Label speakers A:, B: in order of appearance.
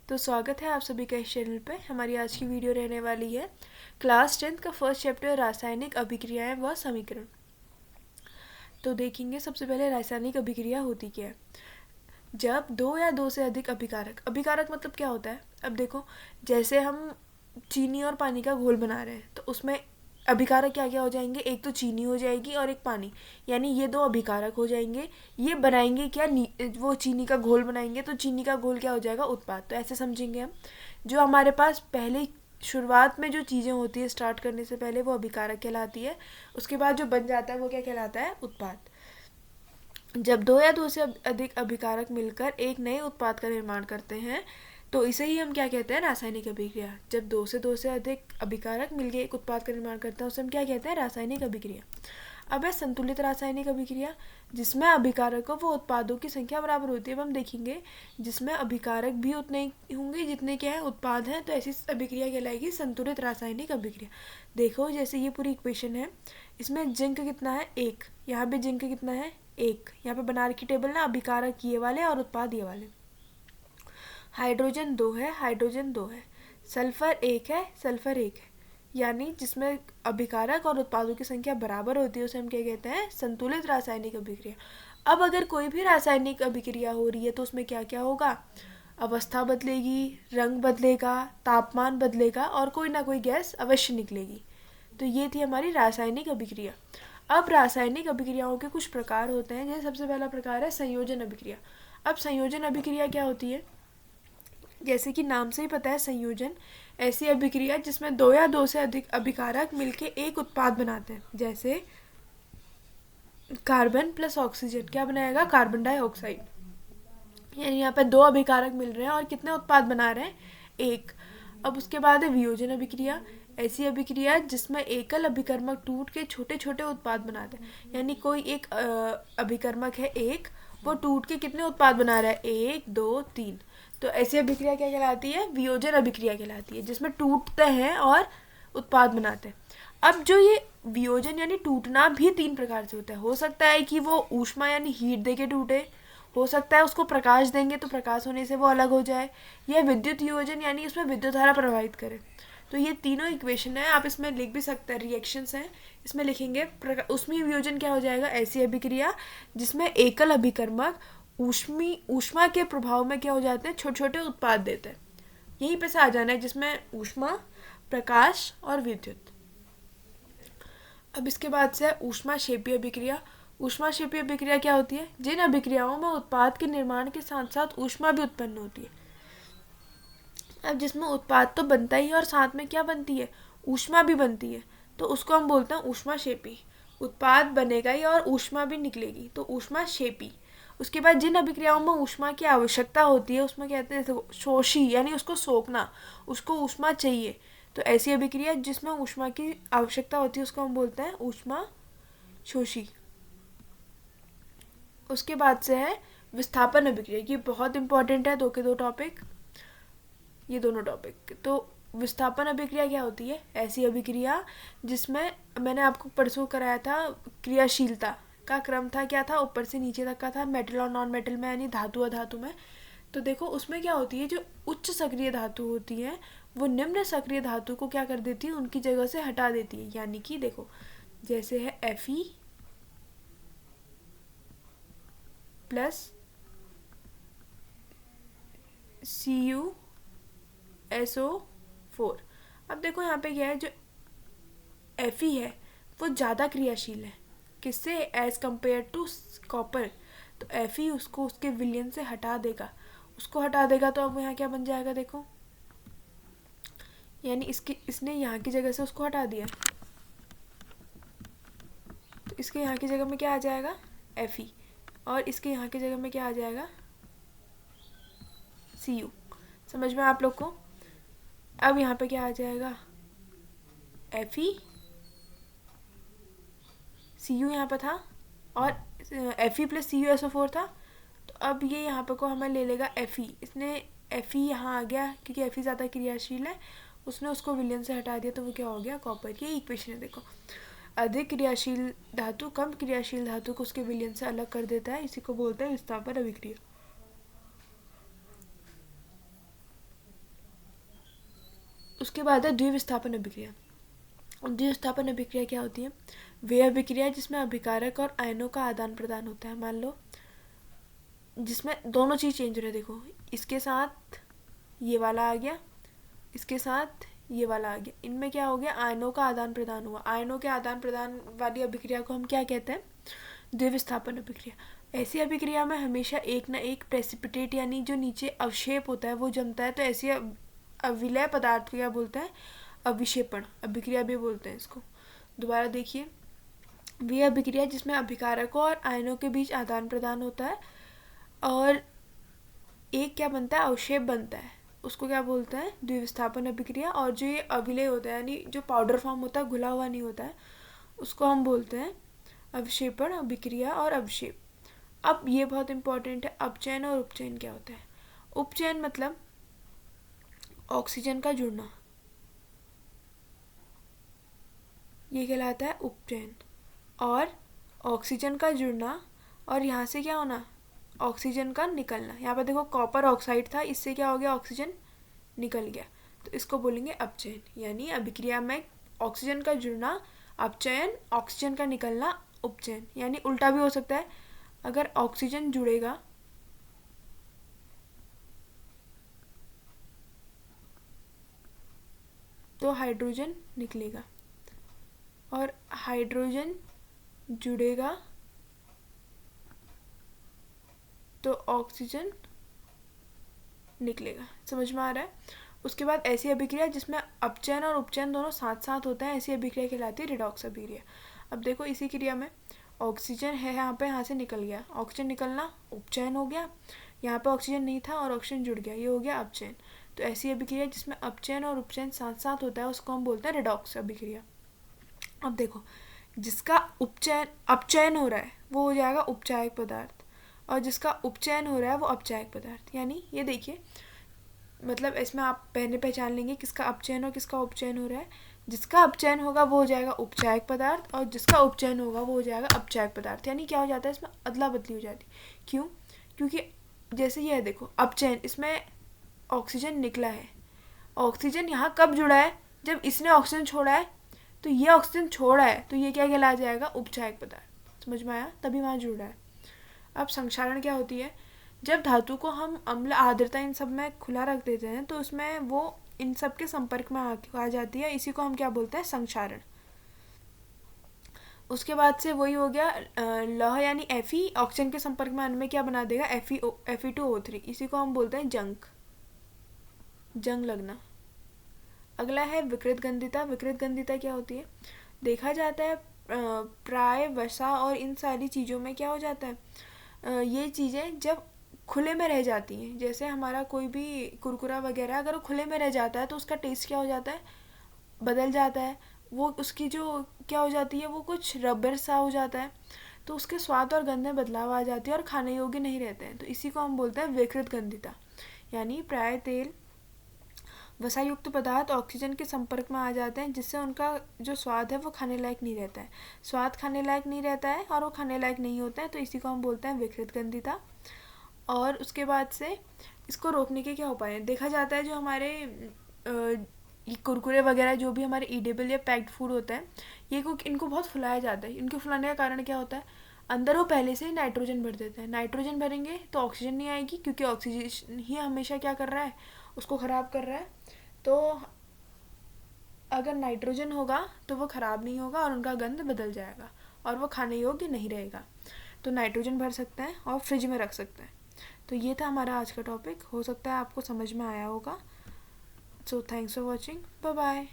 A: तो स्वागत है आप सभी का इस चैनल पे। हमारी आज की वीडियो रहने वाली है क्लास 10th का फर्स्ट चैप्टर रासायनिक अभिक्रियाएं व समीकरण। तो देखेंगे सबसे पहले रासायनिक अभिक्रिया होती क्या है। जब दो या दो से अधिक अभिकारक, अभिकारक मतलब क्या होता है। अब देखो, जैसे हम चीनी और पानी का घोल बना रहे हैं तो उसमें अभिकारक क्या क्या हो जाएंगे, एक तो चीनी हो जाएगी और एक पानी, यानी ये दो अभिकारक हो जाएंगे। ये बनाएंगे क्या, वो चीनी का घोल बनाएंगे तो चीनी का घोल क्या हो जाएगा, उत्पाद। तो ऐसे समझेंगे हम। जो हमारे पास पहले शुरुआत में जो चीज़ें होती है स्टार्ट करने से पहले, वो अभिकारक कहलाती है। उसके बाद जो बन जाता है वो क्या कहलाता है, उत्पाद। जब दो या दो से अधिक अभिकारक मिलकर एक नए उत्पाद का निर्माण करते हैं तो इसे ही हम क्या कहते हैं, रासायनिक अभिक्रिया। जब दो से अधिक अभिकारक मिलकर एक उत्पाद का निर्माण करते हैं उसे हम क्या कहते हैं, रासायनिक अभिक्रिया। अब है संतुलित रासायनिक अभिक्रिया, जिसमें अभिकारकों व उत्पादों की संख्या बराबर होती है। अब हम देखेंगे जिसमें अभिकारक भी उतने होंगे जितने क्या है उत्पाद हैं, तो ऐसी अभिक्रिया कहलाएगी संतुलित रासायनिक अभिक्रिया। देखो जैसे ये पूरी इक्वेशन है, इसमें जिंक कितना है, एक। यहाँ पे जिंक कितना है, एक। यहाँ पे बना रखी टेबल ना, अभिकारक ये वाले और उत्पाद ये वाले। हाइड्रोजन 2 है, हाइड्रोजन 2 है। सल्फर 1 है, सल्फर 1 है। यानी जिसमें अभिकारक और उत्पादों की संख्या बराबर होती है उसे हम क्या कहते हैं, संतुलित रासायनिक अभिक्रिया। अब अगर कोई भी रासायनिक अभिक्रिया हो रही है तो उसमें क्या क्या होगा, अवस्था बदलेगी, रंग बदलेगा, तापमान बदलेगा और कोई ना कोई गैस अवश्य निकलेगी। तो ये थी हमारी रासायनिक अभिक्रिया। अब रासायनिक अभिक्रियाओं के कुछ प्रकार होते हैं। जैसे सबसे पहला प्रकार है संयोजन अभिक्रिया। अब संयोजन अभिक्रिया क्या होती है, जैसे कि नाम से ही पता है, संयोजन ऐसी अभिक्रिया जिसमें दो या दो से अधिक अभिकारक मिलके एक उत्पाद बनाते हैं। जैसे कार्बन प्लस ऑक्सीजन क्या बनाएगा, कार्बन डाइऑक्साइड। यानी यहाँ पे दो अभिकारक मिल रहे हैं और कितने उत्पाद बना रहे हैं, एक। अब उसके बाद है वियोजन अभिक्रिया, ऐसी अभिक्रिया जिसमें एकल अभिकर्मक टूट के छोटे छोटे उत्पाद बनाते हैं। यानी कोई एक अभिकर्मक है एक, वो टूट के कितने उत्पाद बना रहा है, एक दो तीन। तो ऐसी अभिक्रिया क्या कहलाती है, वियोजन अभिक्रिया कहलाती है, जिसमें टूटते हैं और उत्पाद बनाते हैं। अब जो ये वियोजन यानी टूटना भी तीन प्रकार से होता है। हो सकता है कि वो ऊष्मा यानी हीट दे के टूटे, हो सकता है उसको प्रकाश देंगे तो प्रकाश होने से वो अलग हो जाए, या विद्युत योजन यानी उसमें विद्युत धारा प्रवाहित करे। तो ये तीनों इक्वेशन है, आप इसमें लिख भी सकते हैं, रिएक्शंस हैं इसमें लिखेंगे। उसमें वियोजन क्या हो जाएगा, ऐसी अभिक्रिया जिसमें एकल अभिकर्मक ऊष्मा के प्रभाव में क्या हो जाते हैं, छोटे छोटे उत्पाद देते हैं। यहीं पे से आ जाना है, जिसमें ऊष्मा, प्रकाश और विद्युत। अब इसके बाद से है ऊष्माक्षेपी अभिक्रिया। ऊष्माक्षेपी अभिक्रिया क्या होती है, जिन अभिक्रियाओं में उत्पाद के निर्माण के साथ साथ ऊष्मा भी उत्पन्न होती है। अब जिसमें उत्पाद तो बनता ही है और साथ में क्या बनती है, ऊष्मा भी बनती है, तो उसको हम बोलते हैं ऊष्माक्षेपी। उत्पाद बनेगा ही और ऊष्मा भी निकलेगी, तो ऊष्माक्षेपी। उसके बाद जिन अभिक्रियाओं में ऊष्मा की आवश्यकता होती है उसमें कहते हैं शोषी, यानी उसको सोखना, उसको ऊष्मा चाहिए। तो ऐसी अभिक्रिया जिसमें ऊष्मा की आवश्यकता होती है उसको हम बोलते हैं ऊष्मा शोषी। उसके बाद से है विस्थापन अभिक्रिया। ये बहुत इंपॉर्टेंट है, दो के दो टॉपिक, ये दोनों टॉपिक। तो विस्थापन अभिक्रिया क्या होती है, ऐसी अभिक्रिया जिसमें मैंने आपको परसों कराया था, क्रियाशीलता का क्रम था, क्या था, ऊपर से नीचे तक का था, मेटल और नॉन मेटल में यानी धातु अधातु में। तो देखो उसमें क्या होती है, जो उच्च सक्रिय धातु होती है वो निम्न सक्रिय धातु को क्या कर देती है, उनकी जगह से हटा देती है। यानी कि देखो जैसे है Fe प्लस CuSO4। अब देखो यहाँ पे क्या है, जो Fe है वो ज़्यादा क्रियाशील है, किससे, एज कम्पेयर टू कॉपर। तो Fe उसको उसके विलयन से हटा देगा, उसको हटा देगा। तो अब यहाँ क्या बन जाएगा, देखो यानी इसने यहाँ की जगह से उसको हटा दिया, तो इसके यहाँ की जगह में क्या आ जाएगा, Fe, और इसके यहाँ की जगह में क्या आ जाएगा, Cu। समझ में आप लोग को। अब यहाँ पे क्या आ जाएगा, Fe, Cu यहाँ पर था और Fe प्लस CuSO4 था। तो अब ये यहाँ पर को हमें ले लेगा Fe, इसने Fe यहाँ आ गया क्योंकि Fe ज़्यादा क्रियाशील है, उसने उसको विलयन से हटा दिया, तो वो क्या हो गया, कॉपर। ये इक्वेशन है। देखो अधिक क्रियाशील धातु कम क्रियाशील धातु को उसके विलयन से अलग कर देता है, इसी को बोलते हैं विस्थापन अभिक्रिया। उसके बाद है द्विविस्थापन अभिक्रिया। द्विविस्थापन अभिक्रिया क्या होती है? वे अभिक्रिया जिसमें अभिकारक और आयनों का आदान प्रदान होता है। मान लो जिसमें दोनों चीज़ चेंज हो रही है। देखो इसके साथ ये वाला आ गया, इसके साथ ये वाला आ गया, इनमें क्या हो गया? आयनों का आदान प्रदान हुआ। आयनों के आदान प्रदान वाली अभिक्रिया को हम क्या कहते हैं? द्विविस्थापन अभिक्रिया। ऐसी अभिक्रिया में हमेशा एक ना एक प्रेसिपिटेट यानी जो नीचे अवशेप होता है वो जमता है। तो ऐसी अविलय पदार्थ को क्या बोलते हैं? अविक्षेपण अभिक्रिया भी बोलते हैं इसको। दोबारा देखिए, वे अभिक्रिया जिसमें अभिकारकों और आयनों के बीच आदान प्रदान होता है और एक क्या बनता है? अवशेप बनता है, उसको क्या बोलते हैं? द्विविस्थापन अभिक्रिया। और जो ये अविलय होता है यानी जो पाउडर फॉर्म होता है, घुला हुआ नहीं होता है, उसको हम बोलते हैं अवक्षेपण अभिक्रिया और अवशेप। अब ये बहुत इंपॉर्टेंट है, अपचयन और उपचयन क्या होता है? उपचयन मतलब ऑक्सीजन का जुड़ना, ये कहलाता है उपचयन। और ऑक्सीजन का जुड़ना और यहाँ से क्या होना? ऑक्सीजन का निकलना। यहाँ पर देखो कॉपर ऑक्साइड था, इससे क्या हो गया? ऑक्सीजन निकल गया, तो इसको बोलेंगे अपचयन। यानी अभिक्रिया में ऑक्सीजन का जुड़ना अपचयन, ऑक्सीजन का निकलना उपचयन। यानी उल्टा भी हो सकता है, अगर ऑक्सीजन जुड़ेगा तो हाइड्रोजन निकलेगा और हाइड्रोजन जुड़ेगा तो ऑक्सीजन निकलेगा। समझ में आ रहा है? उसके बाद ऐसी अभिक्रिया जिसमें अपचयन और उपचयन दोनों साथ साथ होते हैं, ऐसी अभिक्रिया कहलाती है रिडॉक्स अभिक्रिया। अब देखो इसी क्रिया में ऑक्सीजन है यहाँ पे, यहाँ से निकल गया, ऑक्सीजन निकलना उपचयन हो गया, यहाँ पे ऑक्सीजन नहीं था और ऑक्सीजन जुड़ गया, ये हो गया अपचयन। तो ऐसी अभिक्रिया जिसमें अपचयन और उपचयन साथ साथ होता है उसको हम बोलते हैं रिडॉक्स अभिक्रिया। अब देखो जिसका अपचयन हो रहा है वो हो जाएगा उपचायक पदार्थ, और जिसका उपचयन हो रहा है वो अपचायक पदार्थ। यानी ये देखिए, मतलब इसमें आप पहले पहचान लेंगे किसका अपचयन और किसका उपचयन हो रहा है। जिसका अपचयन होगा वो हो जाएगा उपचायक पदार्थ और जिसका उपचयन होगा वो हो जाएगा अपचायक पदार्थ। यानी क्या हो जाता है? इसमें अदला बदली हो जाती। क्यों? क्योंकि जैसे ये है, देखो अपचयन, इसमें ऑक्सीजन निकला है, ऑक्सीजन यहाँ कब जुड़ा है? जब इसने ऑक्सीजन छोड़ा है, तो ये ऑक्सीजन छोड़ा है तो ये क्या कहला जाएगा? उपचायक पदार्थ। समझ में आया? तभी वहाँ जुड़ रहा है। अब संक्षारण क्या होती है? जब धातु को हम अम्ल, आर्द्रता इन सब में खुला रख देते हैं तो उसमें वो इन सब के संपर्क में आ जाती है, इसी को हम क्या बोलते हैं? संक्षारण। उसके बाद से वही हो गया लौह यानी Fe, ऑक्सीजन के संपर्क में आने में क्या बना देगा? Fe2O3, इसी को हम बोलते हैं जंग लगना। अगला है विकृत गंधिता। विकृत गंधिता क्या होती है? देखा जाता है प्राय वसा और इन सारी चीज़ों में क्या हो जाता है? ये चीज़ें जब खुले में रह जाती हैं, जैसे हमारा कोई भी कुरकुरा वगैरह अगर वो खुले में रह जाता है तो उसका टेस्ट क्या हो जाता है? बदल जाता है। वो उसकी जो क्या हो जाती है? वो कुछ रबर सा हो जाता है, तो उसके स्वाद और गंध में बदलाव आ जाती है और खाने योग्य नहीं रहते हैं। तो इसी को हम बोलते हैं विकृत गंधिता। यानी प्राय तेल वसायुक्त पदार्थ ऑक्सीजन के संपर्क में आ जाते हैं जिससे उनका जो स्वाद है वो खाने लायक नहीं रहता है। स्वाद खाने लायक नहीं रहता है और वो खाने लायक नहीं होता है, तो इसी को हम बोलते हैं विकृत गंधिता। और उसके बाद से इसको रोकने के क्या उपाय हैं? देखा जाता है जो हमारे ये कुरकुरे वगैरह जो भी हमारे ईडेबल या पैक्ड फूड होता है, इनको बहुत फुलाया जाता है। इनको फुलाने का कारण क्या होता है? अंदर वो पहले से ही नाइट्रोजन भर देते हैं। नाइट्रोजन भरेंगे तो ऑक्सीजन नहीं आएगी, क्योंकि ऑक्सीजन ही हमेशा क्या कर रहा है? उसको ख़राब कर रहा है। तो अगर नाइट्रोजन होगा तो वो ख़राब नहीं होगा और उनका गंध बदल जाएगा और वो खाने योग्य नहीं रहेगा। तो नाइट्रोजन भर सकते हैं और फ्रिज में रख सकते हैं। तो ये था हमारा आज का टॉपिक, हो सकता है आपको समझ में आया होगा। So thanks for watching, bye bye.